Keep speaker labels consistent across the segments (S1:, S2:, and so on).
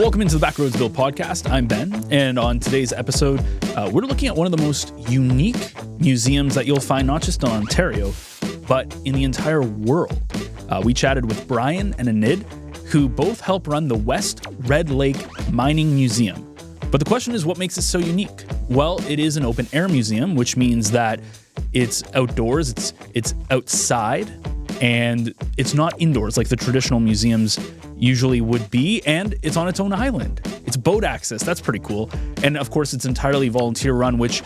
S1: Welcome into the Backroads Bill podcast. I'm Ben, and on today's episode, we're looking at one of the most unique museums that you'll find not just in Ontario, but in the entire world. We chatted with Brian and Enid, who both help run the West Red Lake Mining Museum. But the question is, what makes it so unique? Well, it is an open-air museum, which means that it's outdoors, it's outside, and it's not indoors like the traditional museums usually would be, and it's on its own island. It's boat access. That's pretty cool. And of course, it's entirely volunteer run, which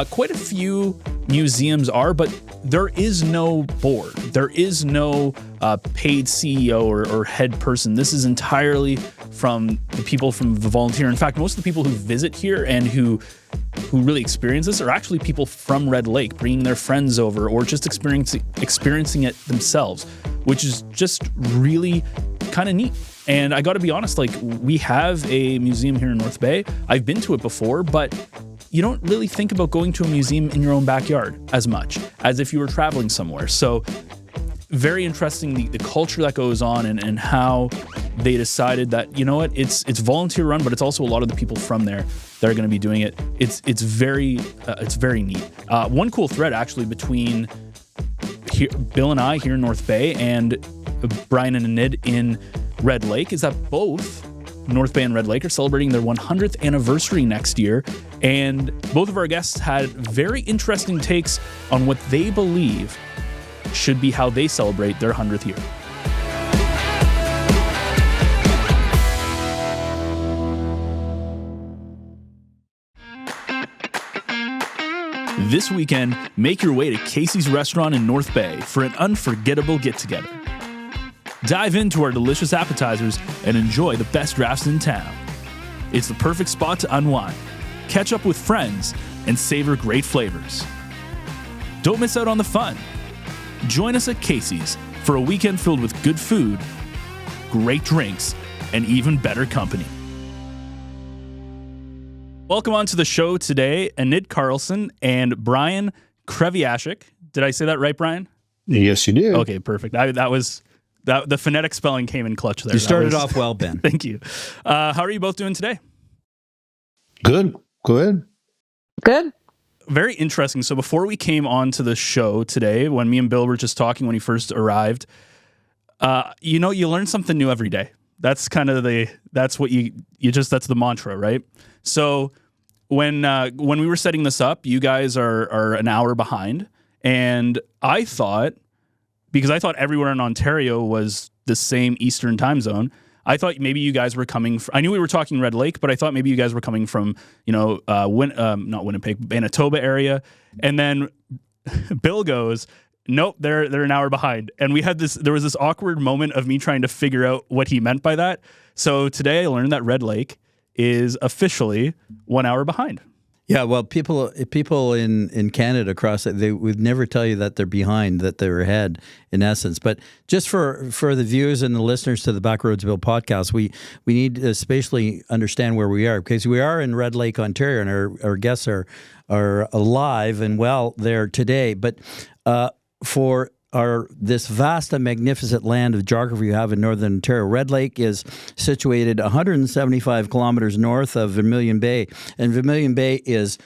S1: quite a few museums are, but there is no board. There is no paid CEO or head person. This is entirely from the people from the volunteer. In fact, most of the people who visit here and who really experience this are actually people from Red Lake, bringing their friends over or just experiencing it themselves, which is just really kind of neat. And I got to be honest, like, we have a museum here in North Bay. I've been to it before, but you don't really think about going to a museum in your own backyard as much as if you were traveling somewhere. So very interesting, the culture that goes on and how they decided that, you know what, it's volunteer run, but it's also a lot of the people from there that are going to be doing it. It's very neat. One cool thread actually between Bill and I here in North Bay and Brian and Enid in Red Lake is that both North Bay and Red Lake are celebrating their 100th anniversary next year, and both of our guests had very interesting takes on what they believe should be how they celebrate their 100th year. This weekend, make your way to Casey's Restaurant in North Bay for an unforgettable get-together. Dive into our delicious appetizers and enjoy the best drafts in town. It's the perfect spot to unwind, catch up with friends, and savor great flavors. Don't miss out on the fun. Join us at Casey's for a weekend filled with good food, great drinks, and even better company. Welcome on to the show today, Enid Carlson and Brian Kreviazuk. Did I say that right, Brian?
S2: Yes, you did.
S1: Okay, perfect. The phonetic spelling came in clutch there.
S3: You started off well, Ben.
S1: Thank you. How are you both doing today?
S2: Good.
S4: Good.
S1: Very interesting. So before we came on to the show today, when me and Bill were just talking when he first arrived, you learn something new every day. That's kind of that's the mantra, right? So when we were setting this up, you guys are an hour behind, and I thought everywhere in Ontario was the same Eastern time zone, I thought maybe you guys were coming I knew we were talking Red Lake, but I thought maybe you guys were coming from, not Winnipeg, Manitoba area. And then Bill goes, nope, they're an hour behind. And there was this awkward moment of me trying to figure out what he meant by that. So today I learned that Red Lake is officially 1 hour behind.
S3: Yeah, well, people in Canada they would never tell you that they're behind, that they're ahead, in essence. But just for the viewers and the listeners to the Backroads Bill podcast, we need to spatially understand where we are, because we are in Red Lake, Ontario, and our guests are alive and well there today. But for this vast and magnificent land of geography you have in northern Ontario, Red Lake is situated 175 kilometers north of Vermilion Bay, and Vermilion Bay is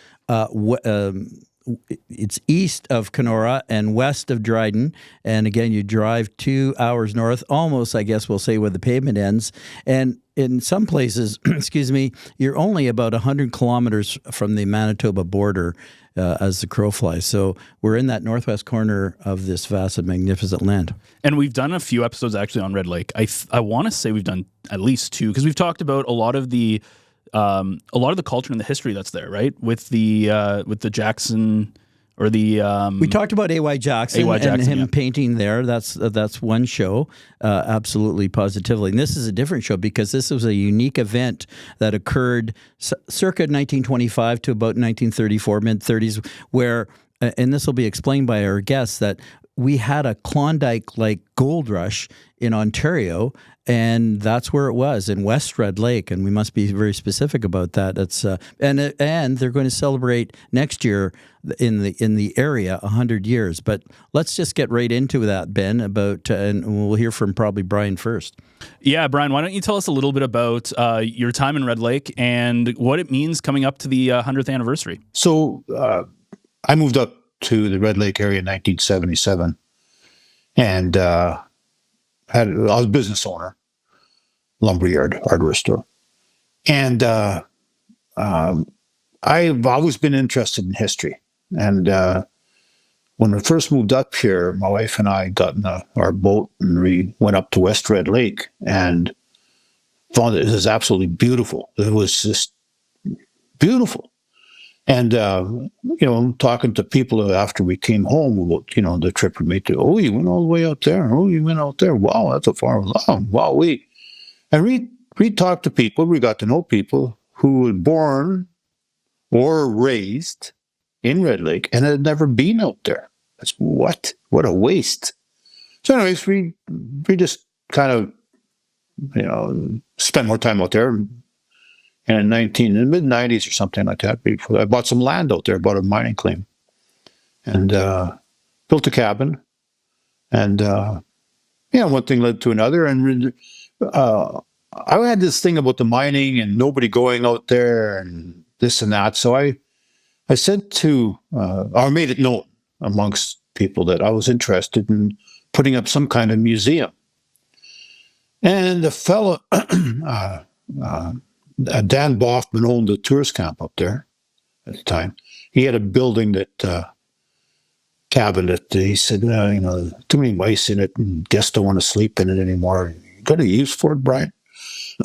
S3: it's east of Kenora and west of Dryden. And again, you drive 2 hours north, almost, I guess we'll say, where the pavement ends. And in some places, you're only about 100 kilometers from the Manitoba border as the crow flies. So we're in that northwest corner of this vast and magnificent land. And
S1: we've done a few episodes actually on Red Lake. I want to say we've done at least two, because we've talked about a lot of the culture and the history that's there, right? With the Jackson or the
S3: we talked about A.Y. Jackson and him painting there. That's one show, absolutely positively. And this is a different show because this was a unique event that occurred circa 1925 to about 1934, mid-30s, where and this will be explained by our guests, that we had a Klondike-like gold rush in Ontario, and that's where it was, in West Red Lake, and we must be very specific about that. That's and they're going to celebrate next year in the area 100 years. But let's just get right into that, Ben. And we'll hear from probably Brian first.
S1: Yeah, Brian, why don't you tell us a little bit about your time in Red Lake and what it means coming up to the 100th anniversary?
S2: So I moved up to the Red Lake area in 1977, and I was a business owner, lumberyard, hardware store, and I've always been interested in history. And when we first moved up here, my wife and I got in our boat and we went up to West Red Lake and found it was absolutely beautiful. It was just beautiful. And, talking to people after we came home about, the trip we made to, oh, you went all the way out there. Oh, you went out there. Wow, that's a far long. Wow, And we talked to people. We got to know people who were born or raised in Red Lake and had never been out there. That's what a waste. So anyways, we just kind of, spent more time out there. And in the mid-90s or something like that, I bought some land out there, bought a mining claim, and built a cabin. And, one thing led to another. And I had this thing about the mining and nobody going out there and this and that. So I said to, or made it known amongst people that I was interested in putting up some kind of museum. And the fellow, Dan Boffman owned the tourist camp up there at the time. He had a building cabin that he said, too many mice in it and guests don't want to sleep in it anymore. You got a use for it, Brian?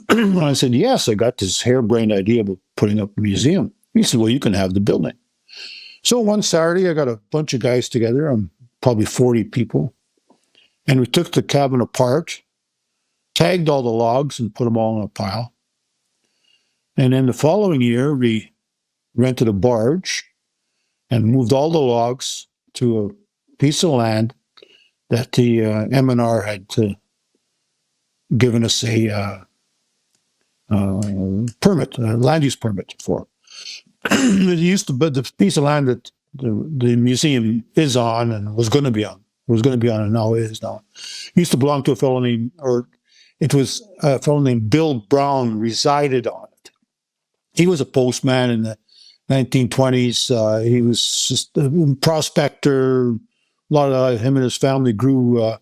S2: And I said, yes, I got this harebrained idea about putting up a museum. He said, well, you can have the building. So one Saturday, I got a bunch of guys together, probably 40 people, and we took the cabin apart, tagged all the logs and put them all in a pile. And then the following year, we rented a barge and moved all the logs to a piece of land that the M&R had given us a permit, a land use permit for. It used to be the piece of land that the museum is on and was going to be on. And now is now. It used to belong to a fellow named Bill Brown resided on it. He was a postman in the 1920s. He was just a prospector. A lot of him and his family grew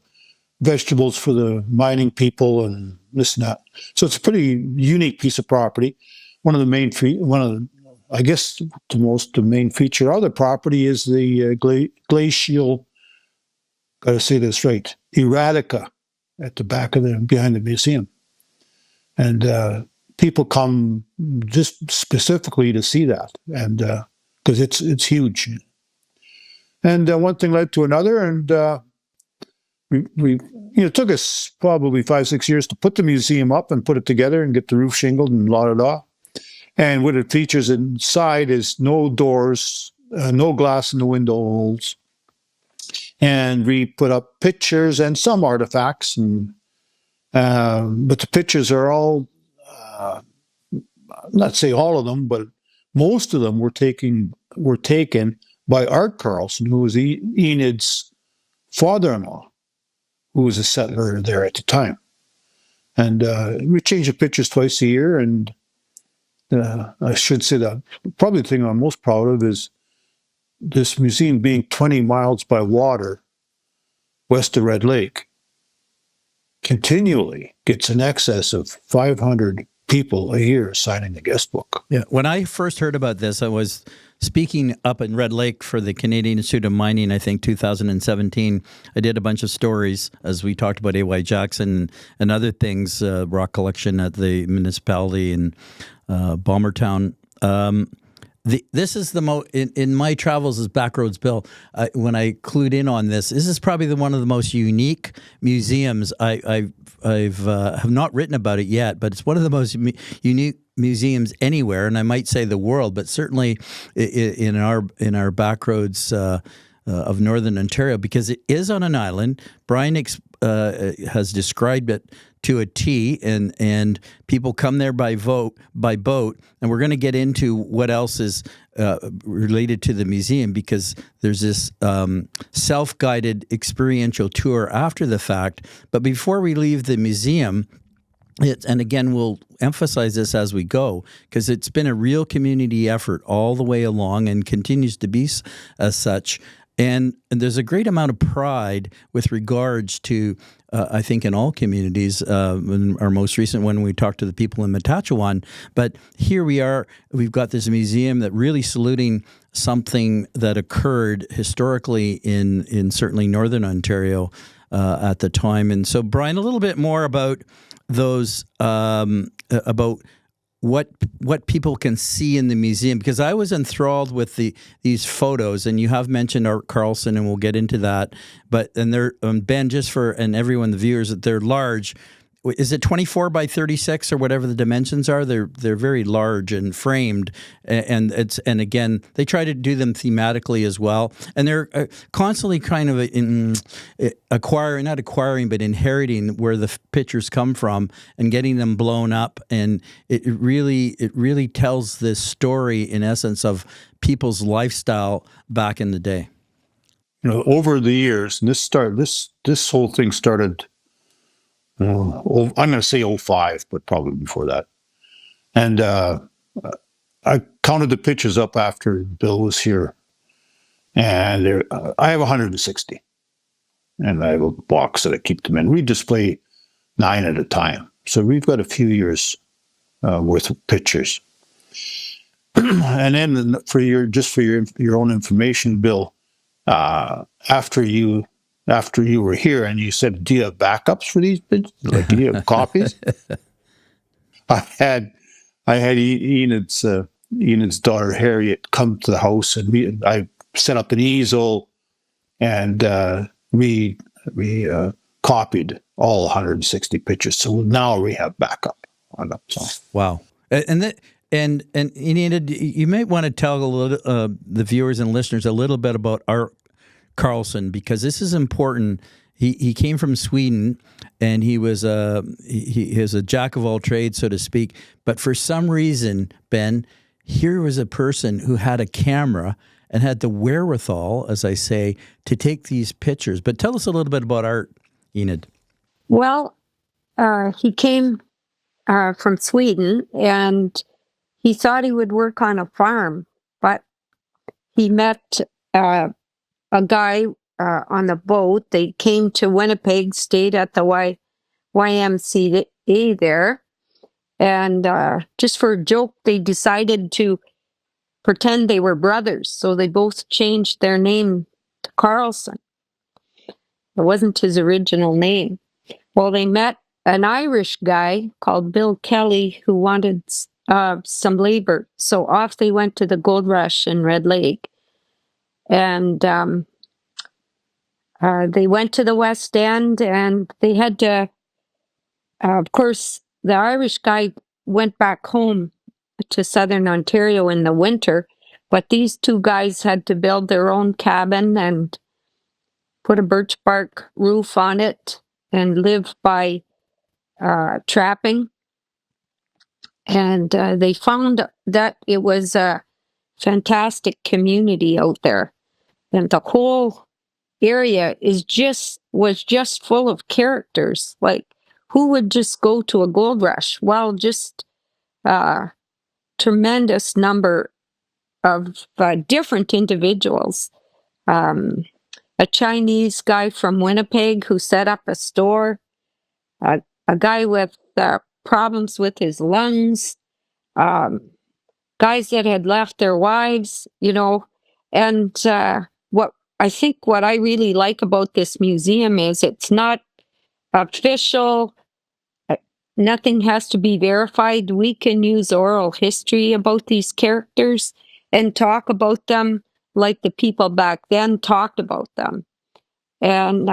S2: vegetables for the mining people and this and that. So it's a pretty unique piece of property. The main feature of the property is the glacial, got to say this right, erotica at the back behind the museum. And people come just specifically to see that, and because it's huge. And one thing led to another, and it took us probably 5-6 years to put the museum up and put it together and get the roof shingled and la. And what it features inside is no doors, no glass in the window holes. And we put up pictures and some artifacts, and but the pictures are all, not say all of them, but most of them were taken by Art Carlson, who was Enid's father-in-law, who was a settler there at the time. And we change the pictures twice a year, and I should say that probably the thing I'm most proud of is this museum being 20 miles by water west of Red Lake continually gets in excess of 500 people a year signing the guest book.
S3: Yeah. When I first heard about this, I was speaking up in Red Lake for the Canadian Institute of Mining, I think 2017. I did a bunch of stories as we talked about A.Y. Jackson and other things, rock collection at the municipality in Bombertown. This is the most, in my travels as Backroads Bill, when I clued in on this is probably one of the most unique museums. I have not written about it yet, but it's one of the most unique museums anywhere, and I might say the world, but certainly in our Backroads of Northern Ontario, because it is on an island. Brian has described it to a T, and people come there by boat, and we're going to get into what else is related to the museum, because there's this self-guided experiential tour after the fact. But before we leave the museum, and again, we'll emphasize this as we go, because it's been a real community effort all the way along and continues to be as such. And there's a great amount of pride with regards to, I think, in all communities. In our most recent one, we talked to the people in Matachewan. But here we've got this museum that really saluting something that occurred historically in certainly Northern Ontario at the time. And so, Brian, a little bit more about those, about what people can see in the museum, because I was enthralled with these photos, and you have mentioned Art Carlson, and we'll get into that. But they're Ben, just for and everyone, the viewers, that they're large. Is it 24 by 36 or whatever the dimensions are? They're very large and framed, and again, they try to do them thematically as well, and they're constantly kind of inheriting where the pictures come from and getting them blown up, and it really tells this story in essence of people's lifestyle back in the day.
S2: Over the years, and this whole thing started. I'm going to say 05, but probably before that. And I counted the pictures up after Bill was here, and I have 160. And I have a box that I keep them in. We display 9 at a time, so we've got a few years worth of pictures. And then for your own information, Bill, after you were here and you said, do you have backups for these pictures? Like, do you have copies? I had Enid's daughter Harriet come to the house, and I set up an easel, and we copied all 160 pictures. So now we have backup on them. So.
S3: Wow. And Enid, you might want to tell the viewers and listeners a little bit about Art Carlson, because this is important. He came from Sweden, and he was a jack of all trades, so to speak. But for some reason, Ben, here was a person who had a camera and had the wherewithal, as I say, to take these pictures. But tell us a little bit about Art, Enid.
S4: Well, he came from Sweden, and he thought he would work on a farm, but he met a guy on the boat. They came to Winnipeg, stayed at the YMCA there, and just for a joke, they decided to pretend they were brothers. So they both changed their name to Carlson. It wasn't his original name. Well, they met an Irish guy called Bill Kelly who wanted some labor. So off they went to the gold rush in Red Lake. And they went to the West End, and they had to, of course, the Irish guy went back home to Southern Ontario in the winter, but these two guys had to build their own cabin and put a birch bark roof on it and live by trapping. And they found that it was a fantastic community out there. And the whole area was just full of characters. Like, who would just go to a gold rush? Well, just tremendous number of different individuals. A Chinese guy from Winnipeg who set up a store. A guy with problems with his lungs. Guys that had left their wives, and what I really like about this museum is it's not official. Nothing has to be verified. We can use oral history about these characters and talk about them like the people back then talked about them. And,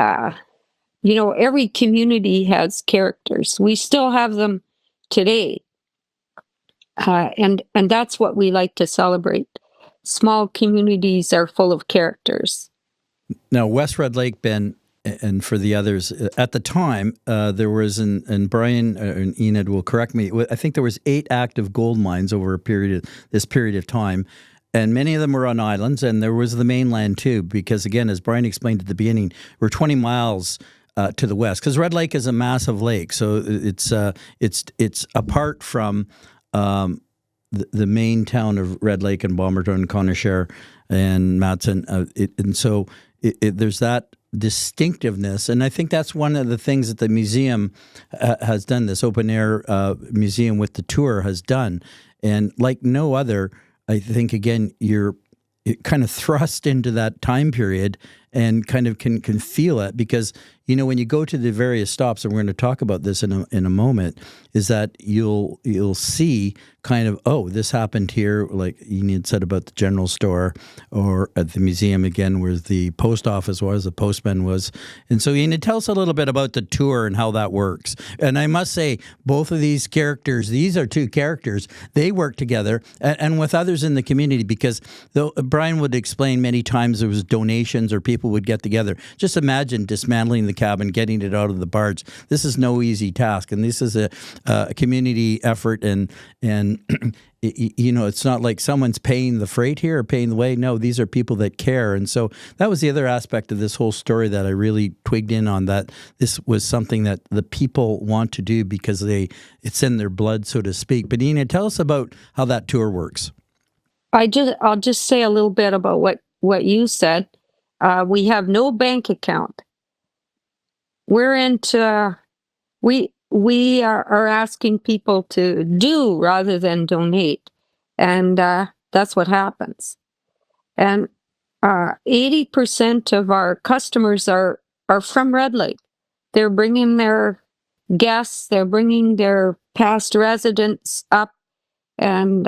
S4: every community has characters. We still have them today. And that's what we like to celebrate. Small communities are full of characters.
S3: Now, West Red Lake, Ben, and for the others, at the time, there was, and Brian and Enid will correct me, I think there was 8 active gold mines over this period of time, and many of them were on islands, and there was the mainland too, because again, as Brian explained at the beginning, we're 20 miles to the west, because Red Lake is a massive lake, so it's apart from the main town of Red Lake and Bomberton, Conishair, and Matson, and so there's that distinctiveness, and I think that's one of the things that the museum has done. This open air museum with the tour has done, and like no other, I think again you're kind of thrust into that time period and kind of can feel it, because when you go to the various stops, and we're going to talk about this in a moment, is that you'll see kind of, oh, this happened here, like Enid said about the general store, or at the museum again where the post office was, the postman was. And so Enid, tell us a little bit about the tour and how that works. And I must say, both of these characters, these are 2 characters, they work together and with others in the community, because though Brian would explain many times there was donations or people would get together. Just imagine dismantling the cabin, getting it out of the barge. This is no easy task, and this is a community effort, and it's not like someone's paying the freight here or paying the way. No, these are people that care, and so that was the other aspect of this whole story that I really twigged in on, that this was something that the people want to do because it's in their blood, so to speak. But Enid, tell us about how that tour works.
S4: I'll just say a little bit about what you said. We have no bank account. We're into we are asking people to do rather than donate, and that's what happens. And 80% of our customers are from Red Lake. They're bringing their guests, they're bringing their past residents up, and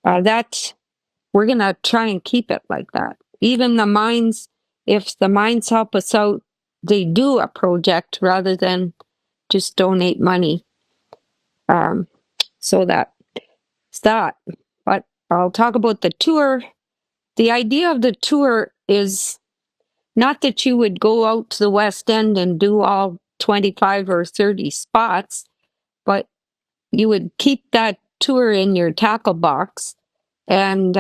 S4: that we're going to try and keep it like that. Even the mines, if the mines help us out, they do a project rather than just donate money. So that's that. But I'll talk about the tour. The idea of the tour is not that you would go out to the West End and do all 25 or 30 spots, but you would keep that tour in your tackle box. And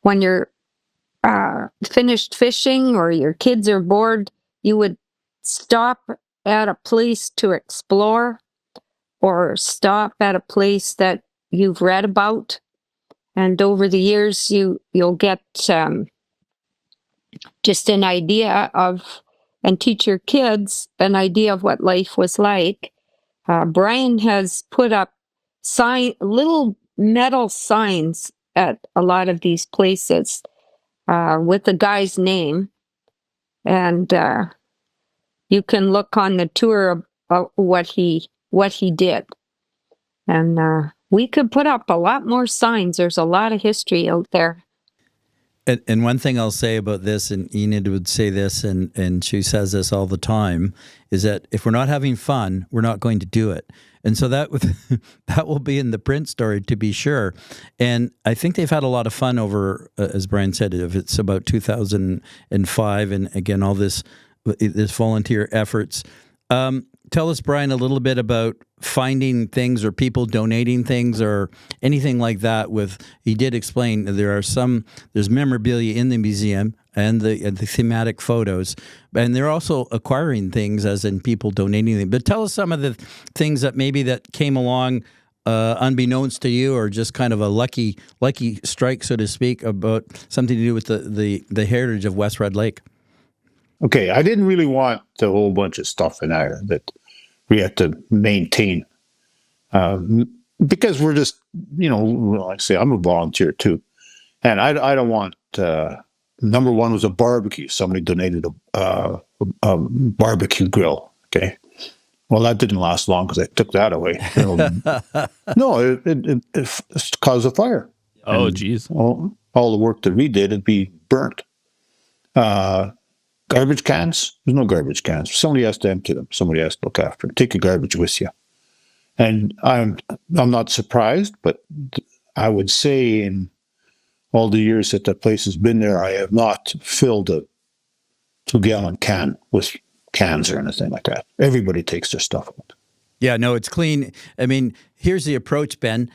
S4: when you're finished fishing or your kids are bored, you would stop at a place to explore, or stop at a place that you've read about. And over the years, you'll get just an idea of, and teach your kids an idea of what life was like. Brian has put up little metal signs at a lot of these places with the guy's name, and you can look on the tour of what he did. And we could put up a lot more signs. There's a lot of history out there.
S3: And one thing I'll say about this, and Enid would say this, and she says this all the time, is that if we're not having fun, we're not going to do it. And so that will be in the print story, to be sure. And I think they've had a lot of fun over, as Brian said, if it's about 2005, and again, all this volunteer efforts. Tell us, Brian, a little bit about finding things or people donating things or anything like that. He did explain that there's memorabilia in the museum and the thematic photos, and they're also acquiring things, as in people donating them. But tell us some of the things that maybe that came along unbeknownst to you, or just kind of a lucky strike, so to speak, about something to do with the heritage of West Red Lake.
S2: Okay, I didn't really want a whole bunch of stuff in there that we had to maintain, because we're just, like I say, I'm a volunteer too, and I don't want. Number one was a barbecue. Somebody donated a barbecue grill. Okay, well that didn't last long because I took that away. No, it caused a fire.
S1: Oh, geez!
S2: All the work that we did, it'd be burnt. Garbage cans? There's no garbage cans. Somebody has to empty them. Somebody has to look after them. Take your garbage with you. And I'm not surprised, but I would say in all the years that that place has been there, I have not filled a 2-gallon can with cans or anything like that. Everybody takes their stuff out.
S3: Yeah, no, it's clean. I mean, here's the approach, Ben.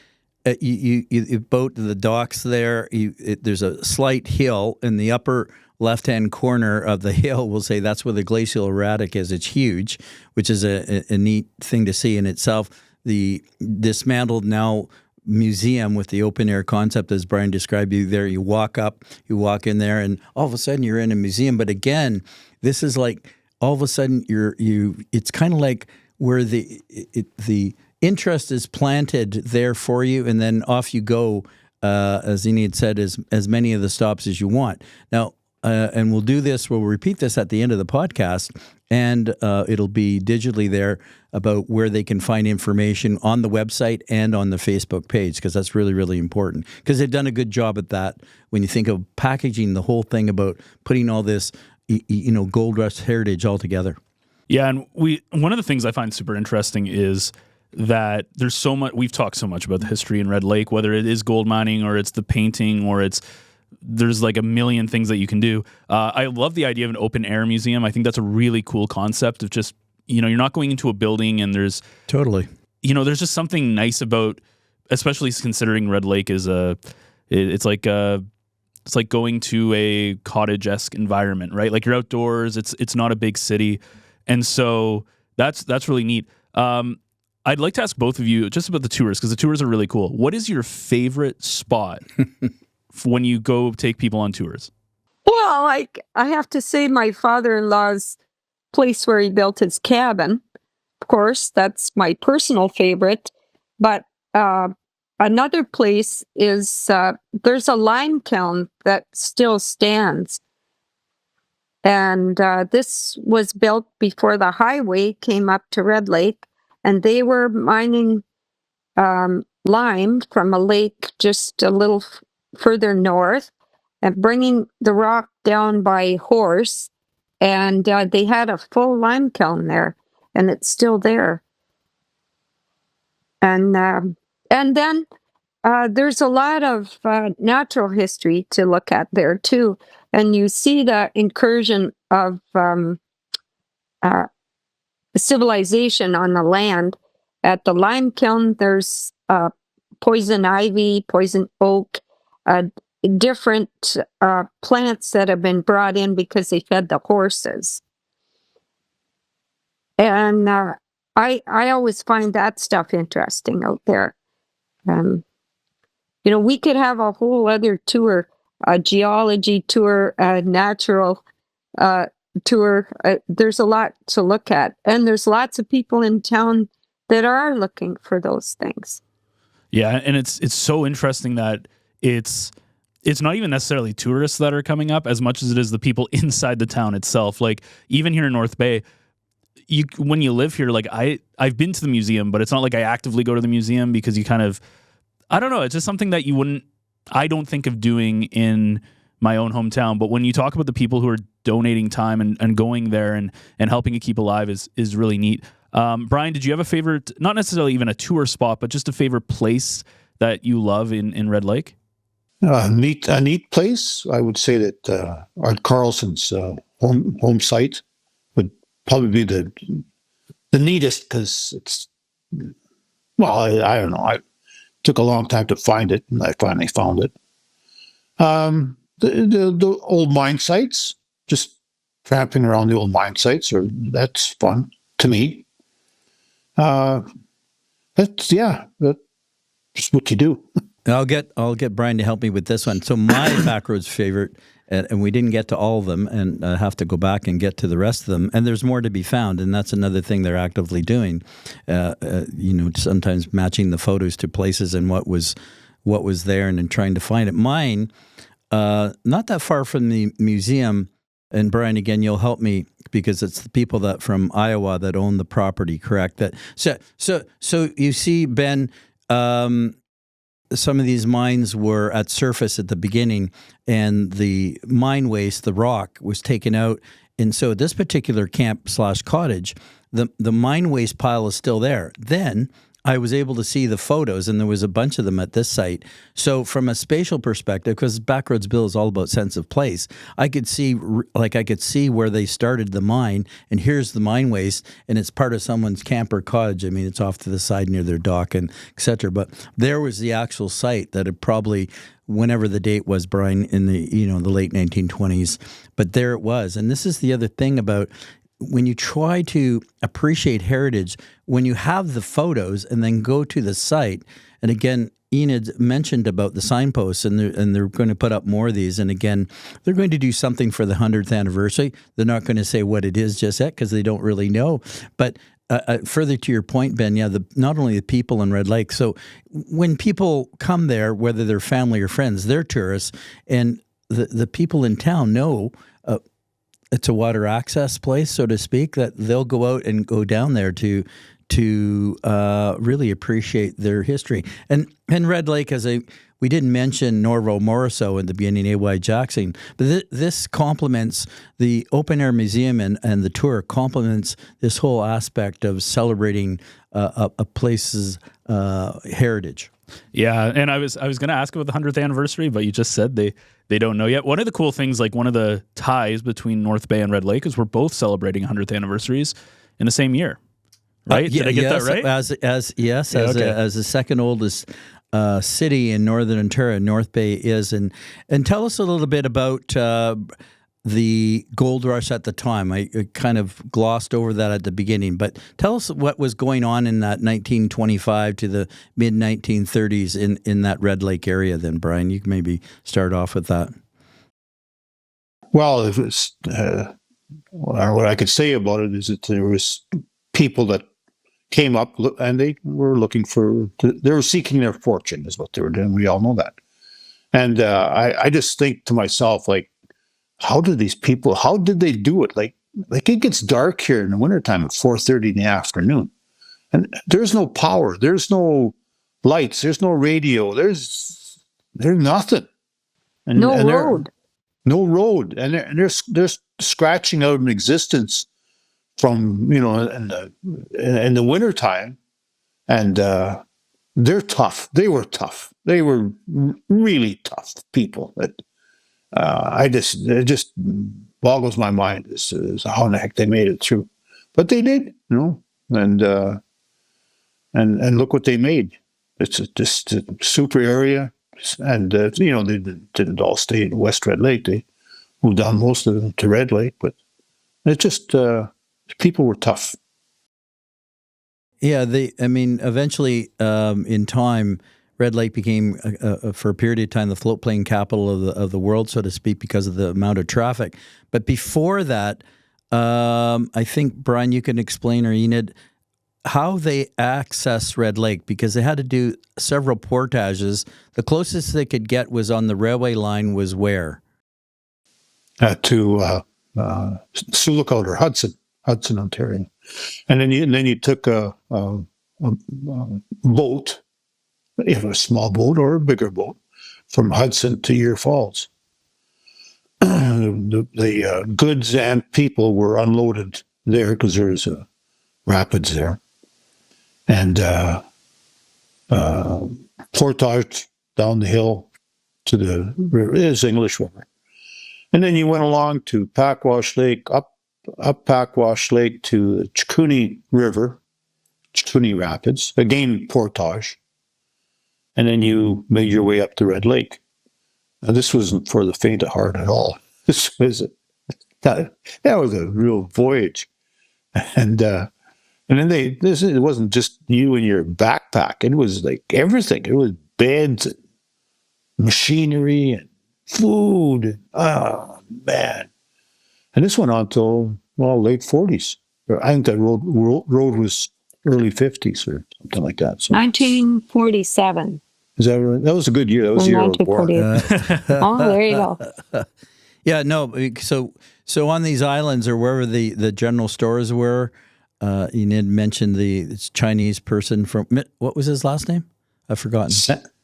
S3: You boat to the docks there. There's a slight hill in the upper left-hand corner of the hill. We'll say that's where the glacial erratic is. It's huge, which is a neat thing to see in itself. The dismantled now museum with the open-air concept, as Brian described, you there. You walk up, you walk in there, and all of a sudden you're in a museum. But again, this is like all of a sudden it's kind of like where the interest is planted there for you, and then off you go, as Enid said, as many of the stops as you want. Now, and we'll repeat this at the end of the podcast, and it'll be digitally there about where they can find information on the website and on the Facebook page, because that's really, really important. Because they've done a good job at that when you think of packaging the whole thing about putting all this, Gold Rush heritage all together.
S1: Yeah, and one of the things I find super interesting is that there's so much. We've talked so much about the history in Red Lake, whether it is gold mining or it's the painting or there's like a million things that you can do. I love the idea of an open air museum. I think that's a really cool concept of just, you're not going into a building and there's
S3: totally,
S1: there's just something nice about, especially considering Red Lake is it's like going to a cottage-esque environment, right? Like you're outdoors. It's not a big city. And so that's really neat. I'd like to ask both of you just about the tours, because the tours are really cool. What is your favorite spot when you go take people on tours?
S4: Well, I have to say my father-in-law's place where he built his cabin. Of course, that's my personal favorite. But another place is there's a lime kiln that still stands. And this was built before the highway came up to Red Lake. And they were mining lime from a lake just a little further north and bringing the rock down by horse. And they had a full lime kiln there, and it's still there. And then there's a lot of natural history to look at there too. And you see the incursion of civilization on the land. At the lime kiln, there's poison ivy, poison oak, different plants that have been brought in because they fed the horses. And I always find that stuff interesting out there. We could have a whole other tour, a geology tour, a natural tour. There's a lot to look at, and there's lots of people in town that are looking for those things.
S1: Yeah, and it's so interesting that it's not even necessarily tourists that are coming up as much as it is the people inside the town itself. Like even here in North Bay, when you live here, like I've been to the museum, but it's not like I actively go to the museum because you kind of, I don't know, it's just something that I don't think of doing in my own hometown. But when you talk about the people who are donating time and going there and helping it keep alive is really neat. Brian, did you have a favorite, not necessarily even a tour spot, but just a favorite place that you love in Red Lake?
S2: A neat place. I would say that our Carlson's home site would probably be the neatest, because it's, well, I don't know. I took a long time to find it, and I finally found it. The old mine sites, just tramping around the old mine sites, that's fun to me. That's what you do.
S3: I'll get Brian to help me with this one. So my Backroads favorite, and we didn't get to all of them, and I have to go back and get to the rest of them. And there's more to be found, and that's another thing they're actively doing. Sometimes matching the photos to places and what was there, and then trying to find it. Mine, not that far from the museum. And Brian, again, you'll help me because it's the people that from Iowa that own the property, correct? So you see, Ben, some of these mines were at surface at the beginning, and the mine waste, the rock, was taken out. And so this particular camp/cottage, the mine waste pile is still there. Then I was able to see the photos, and there was a bunch of them at this site. So from a spatial perspective, because Backroads Bill is all about sense of place, I could see where they started the mine, and here's the mine waste, and it's part of someone's camper cottage. I mean, it's off to the side near their dock and et cetera. But there was the actual site that had probably, whenever the date was, Brian, in the the late 1920s. But there it was. And this is the other thing about when you try to appreciate heritage, when you have the photos and then go to the site, and again, Enid mentioned about the signposts, and they're going to put up more of these. And again, they're going to do something for the 100th anniversary. They're not going to say what it is just yet because they don't really know. But further to your point, Ben, not only the people in Red Lake. So when people come there, whether they're family or friends, they're tourists, and the people in town know it's a water access place, so to speak, that they'll go out and go down there to really appreciate their history. And Red Lake, we didn't mention Norvo Moriso in the beginning, A.Y. Jackson, but this complements the open air museum and the tour complements this whole aspect of celebrating a place's heritage.
S1: Yeah, and I was going to ask about the 100th anniversary, but you just said they don't know yet. One of the cool things, like one of the ties between North Bay and Red Lake, is we're both celebrating 100th anniversaries in the same year, right? Did I get that right?
S3: As the second oldest city in Northern Ontario, North Bay is. And tell us a little bit about the gold rush at the time. I kind of glossed over that at the beginning, but tell us what was going on in that 1925 to the mid-1930s in that Red Lake area then, Brian. You can maybe start off with that.
S2: Well, if it's, what I could say about it is that there was people that came up and they were they were seeking their fortune is what they were doing. We all know that. And I just think to myself, like, how did they do it? Like it gets dark here in the wintertime at 4:30 in the afternoon. And there's no power. There's no lights. There's no radio. There's nothing. And,
S4: no road.
S2: No road. And they're scratching out an existence from, in the wintertime. And they're tough. They were tough. They were really tough people that it just boggles my mind as how the heck they made it through, but they did, and look what they made. It's just a super area, and they didn't all stay in West Red Lake. They moved down most of them to Red Lake, but it just people were tough.
S3: Yeah, eventually in time, Red Lake became, for a period of time, the float plane capital of the world, so to speak, because of the amount of traffic. But before that, I think, Brian, you can explain, or Enid, how they accessed Red Lake, because they had to do several portages. The closest they could get was on the railway line was where?
S2: To Sullicoat or Hudson, Ontario. And then you took a boat, a small boat or a bigger boat, from Hudson to Ear Falls. The goods and people were unloaded there because there's rapids there. And portage down the hill to the river is English River. And then you went along to Packwash Lake, up Packwash Lake to the Chikuni River, Chikuni Rapids, again portage. And then you made your way up to Red Lake. Now, this wasn't for the faint of heart at all. That was a real voyage. And then it wasn't just you and your backpack. It was like everything. It was beds and machinery and food. Oh, man. And this went on till, late 40s. I think that road was early 50s or something like that. So.
S4: 1947.
S2: Is that right? That was a good year. That was the year I was born.
S4: Oh, there you go.
S3: Yeah, no. So on these islands or wherever the general stores were, Enid mentioned the Chinese person from, what was his last name? I've forgotten.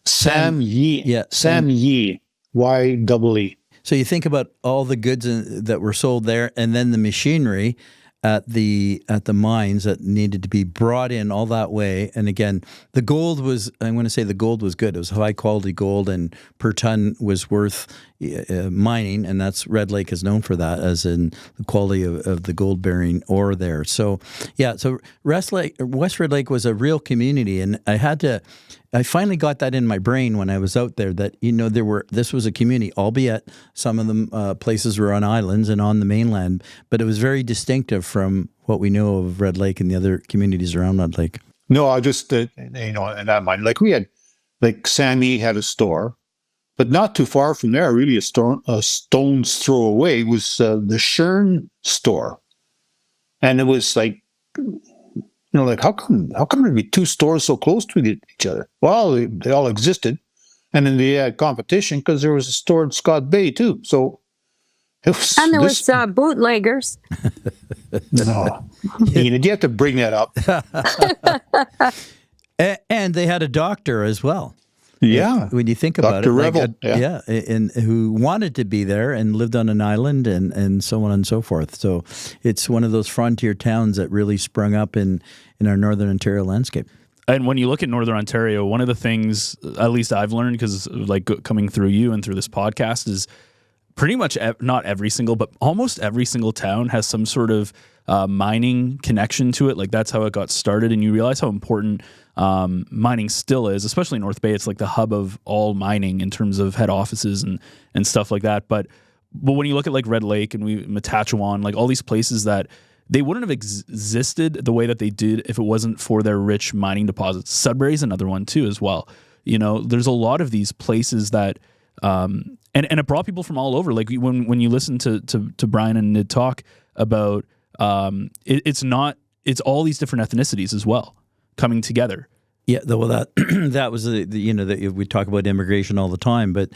S2: Sam Yi.
S3: Yeah.
S2: Sam Yi. Y-E-E.
S3: So you think about all the goods that were sold there, and then the machinery. at the mines that needed to be brought in all that way. And again, the gold was, I'm going to say the gold was good. It was high quality gold, and per ton was worth mining. And that's Red Lake is known for that, as in the quality of the gold bearing ore there. So yeah, so West Red Lake was a real community. And I finally got that in my brain when I was out there, that, this was a community, albeit some of them places were on islands and on the mainland, but it was very distinctive from what we know of Red Lake and the other communities around Red Lake.
S2: No, I just, in that mind, like we had, like Sammy had a store, but not too far from there, really a stone's throw away, was the Shern store. And it was like, like, how come there'd be two stores so close to each other? Well, they all existed. And then they had competition because there was a store in Scott Bay too. So it was.
S4: And there was bootleggers.
S2: No. Enid, you have to bring that up.
S3: And they had a doctor as well.
S2: Yeah.
S3: When you think about
S2: Dr.
S3: it.
S2: Revel.
S3: And who wanted to be there and lived on an island and so on and so forth. So it's one of those frontier towns that really sprung up in our Northern Ontario landscape.
S1: And when you look at Northern Ontario, one of the things, at least I've learned, because like coming through you and through this podcast, is pretty much not every single, but almost every single town has some sort of mining connection to it. Like that's how it got started. And you realize how important mining still is, especially in North Bay. It's like the hub of all mining in terms of head offices and stuff like that. But when you look at like Red Lake and Matachewan, like all these places that they wouldn't have existed the way that they did if it wasn't for their rich mining deposits. Sudbury's another one too as well. There's a lot of these places that and it brought people from all over. Like when you listen to Brian and Enid talk about it's all these different ethnicities as well coming together.
S3: Yeah, well, that was we talk about immigration all the time, but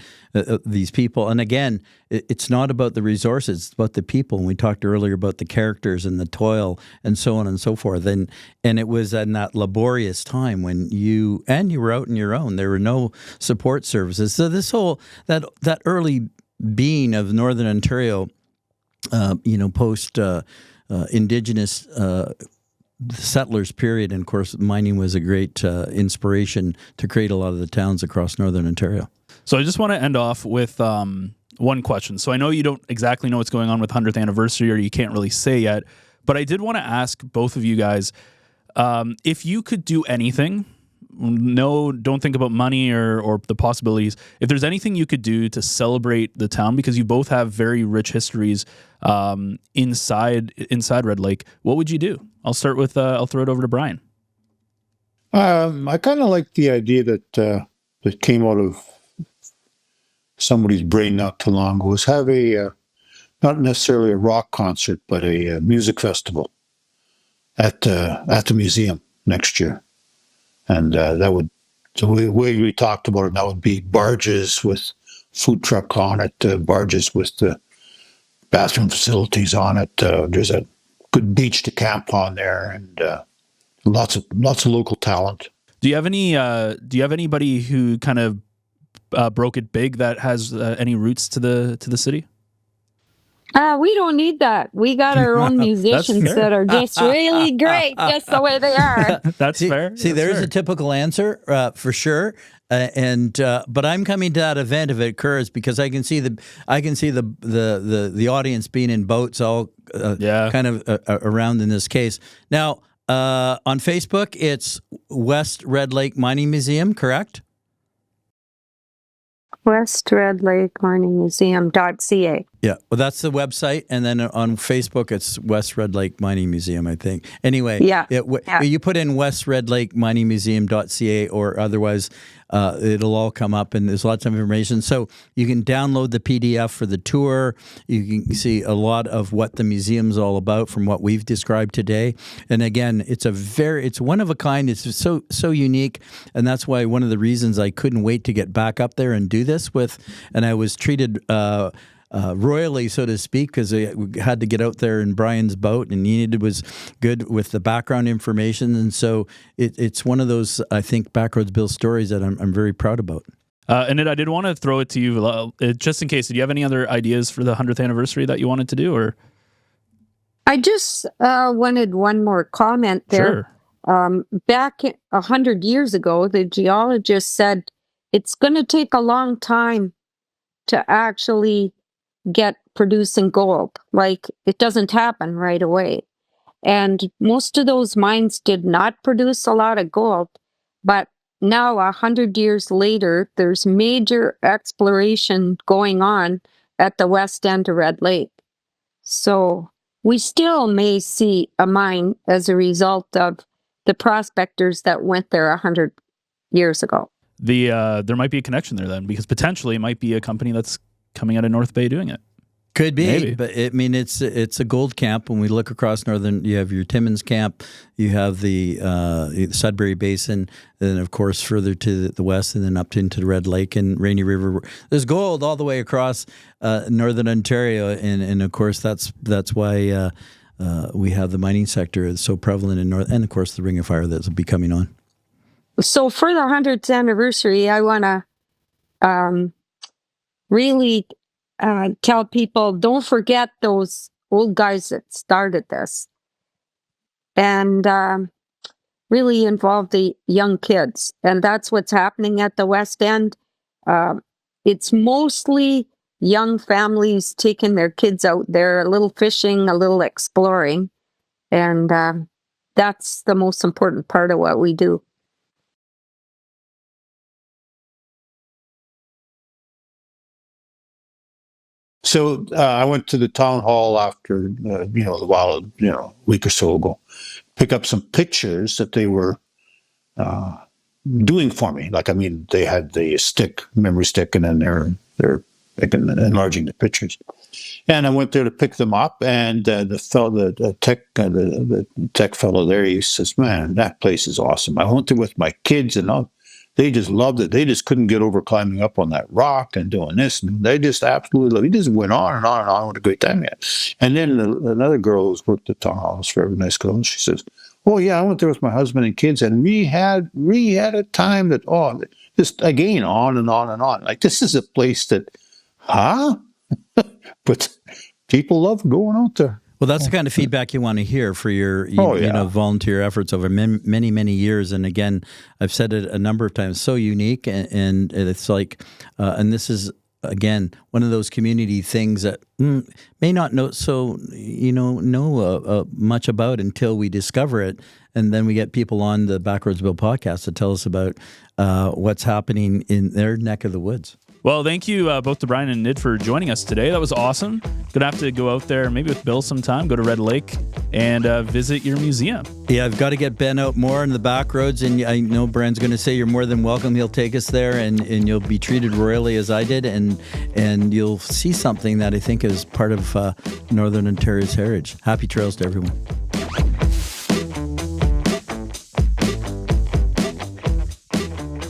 S3: these people, and again, it's not about the resources; it's about the people. And we talked earlier about the characters and the toil and so on and so forth. And it was in that laborious time when you were out on your own. There were no support services. So this whole that early being of Northern Ontario, post Indigenous. Settlers period, and of course mining was a great inspiration to create a lot of the towns across Northern Ontario.
S1: So I just want to end off with one question. So I know you don't exactly know what's going on with 100th anniversary, or you can't really say yet, but I did want to ask both of you guys, if you could do anything, don't think about money or the possibilities, if there's anything you could do to celebrate the town, because you both have very rich histories inside Red Lake, what would you do? I'll start with, I'll throw it over to Brian.
S2: I kind of like the idea that came out of somebody's brain not too long ago, was have not necessarily a rock concert, but a music festival at the museum next year. And that would, the way we talked about it, that would be barges with food truck on it, barges with the bathroom facilities on it. There's a good beach to camp on there, and lots of local talent.
S1: Do you have anybody who kind of broke it big that has any roots to the city?
S4: We don't need that. We got our own musicians that are just really great, just the way they are.
S1: That's fair.
S3: See, there's a typical answer for sure. But I'm coming to that event if it occurs, because I can see the audience being in boats all kind of around in this case. Now on Facebook, it's West Red Lake Mining Museum, correct?
S4: West Red Lake Mining Museum.ca.
S3: Yeah, well, that's the website, and then on Facebook, it's West Red Lake Mining Museum, I think. Anyway, you put in West Red Lake Mining Museum.ca, or otherwise, it'll all come up, and there's lots of information. So you can download the PDF for the tour. You can see a lot of what the museum's all about from what we've described today. And again, it's one of a kind. It's so unique, and that's why one of the reasons I couldn't wait to get back up there and do this with. And I was treated royally, so to speak, because we had to get out there in Brian's boat, and Enid was good with the background information. And so it's one of those, I think, Backroads Bill stories that I'm very proud about.
S1: And I did want to throw it to you, just in case. Did you have any other ideas for the 100th anniversary that you wanted to do? Or
S4: I just wanted one more comment there.
S1: Sure.
S4: Back 100 years ago, the geologist said it's going to take a long time to actually get producing gold. Like, it doesn't happen right away. And most of those mines did not produce a lot of gold. But now, 100 years later, there's major exploration going on at the west end of Red Lake. So we still may see a mine as a result of the prospectors that went there 100 years ago.
S1: There might be a connection there then, because potentially it might be a company that's coming out of North Bay doing it.
S3: Could be,
S1: Maybe.
S3: but it's a gold camp. When we look across northern, you have your Timmins camp, you have the Sudbury Basin, and then of course further to the west, and then up into the Red Lake and Rainy River. There's gold all the way across northern Ontario, and of course that's why we have the mining sector is so prevalent in north, and of course the Ring of Fire that'll be coming on.
S4: So for the 100th anniversary, I want to really tell people, don't forget those old guys that started this, and really involve the young kids. And that's what's happening at the West End. It's mostly young families taking their kids out there, a little fishing, a little exploring. And that's the most important part of what we do.
S2: So I went to the town hall after, a week or so ago, pick up some pictures that they were doing for me. Like, I mean, they had the memory stick, and then they're enlarging the pictures. And I went there to pick them up, and the tech fellow there, he says, "Man, that place is awesome. I went there with my kids, and they just loved it. They just couldn't get over climbing up on that rock and doing this. And they just absolutely loved it." He just went on and on and on with a great time. And then another girl who's worked at the town hall, very nice girl, and she says, "Oh yeah, I went there with my husband and kids, and we had a time that just again on and on and on. Like, this is a place that, but people love going out there."
S3: Well, that's the kind of feedback you want to hear for your volunteer efforts over many, many years. And again, I've said it a number of times, so unique. And it's like, and this is, again, one of those community things that may not know much about until we discover it. And then we get people on the Backroads Bill podcast to tell us about what's happening in their neck of the woods.
S1: Well, thank you both to Brian and Enid for joining us today. That was awesome. Gonna have to go out there maybe with Bill sometime, go to Red Lake and visit your museum.
S3: Yeah, I've got to get Ben out more in the back roads, and I know Brian's going to say you're more than welcome. He'll take us there, and you'll be treated royally as I did, and you'll see something that I think is part of Northern Ontario's heritage. Happy trails to everyone.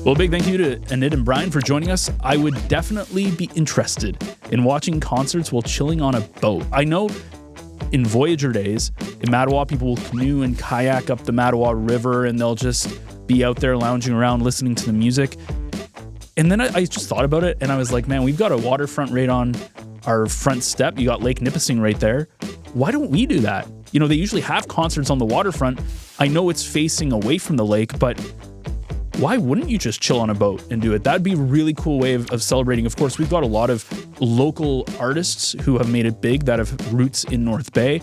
S1: Well, big thank you to Enid and Brian for joining us. I would definitely be interested in watching concerts while chilling on a boat. I know in Voyager days, in Mattawa, people will canoe and kayak up the Mattawa River, and they'll just be out there lounging around listening to the music. And then I just thought about it, and I was like, man, we've got a waterfront right on our front step. You got Lake Nipissing right there. Why don't we do that? You know, they usually have concerts on the waterfront. I know it's facing away from the lake, but why wouldn't you just chill on a boat and do it? That'd be a really cool way of celebrating. Of course, we've got a lot of local artists who have made it big that have roots in North Bay.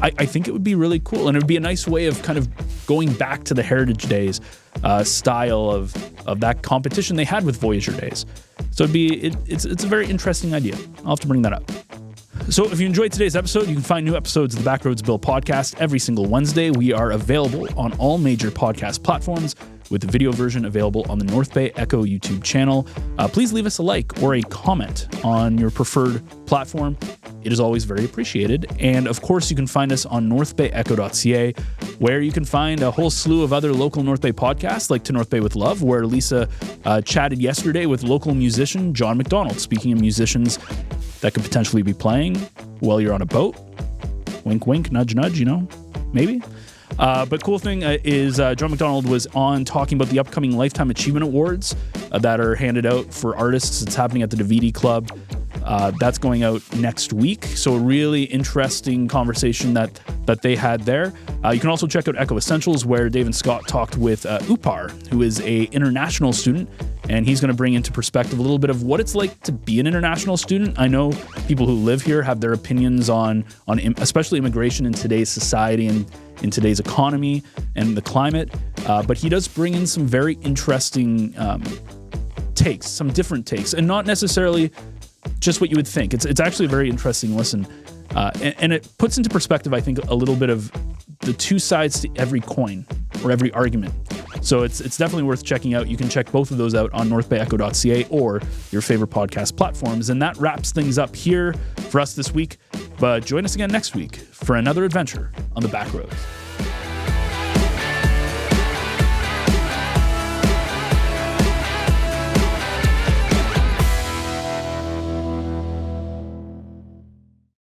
S1: I think it would be really cool, and it would be a nice way of kind of going back to the Heritage Days style of that competition they had with Voyager Days. So it's a very interesting idea. I'll have to bring that up. So if you enjoyed today's episode, you can find new episodes of the Backroads Bill podcast every single Wednesday. We are available on all major podcast platforms, with the video version available on the North Bay Echo YouTube channel. Please leave us a like or a comment on your preferred platform. It is always very appreciated. And of course, you can find us on NorthBayEcho.ca, where you can find a whole slew of other local North Bay podcasts, like To North Bay with Love, where Lisa chatted yesterday with local musician John McDonald, speaking of musicians that could potentially be playing while you're on a boat. Wink, wink, nudge, nudge, maybe. But cool thing is John McDonald was on talking about the upcoming Lifetime Achievement Awards that are handed out for artists. It's happening at the Davidi Club. That's going out next week. So a really interesting conversation that they had there. You can also check out Echo Essentials, where Dave and Scott talked with Upar, who is a international student, and he's going to bring into perspective a little bit of what it's like to be an international student. I know people who live here have their opinions on especially immigration in today's society and in today's economy and the climate, but he does bring in some very interesting takes, some different takes, and not necessarily just what you would think. It's actually a very interesting listen, and it puts into perspective, I think, a little bit of the two sides to every coin or every argument. So it's definitely worth checking out. You can check both of those out on NorthBayEcho.ca or your favorite podcast platforms. And that wraps things up here for us this week. But join us again next week for another adventure on the Backroads.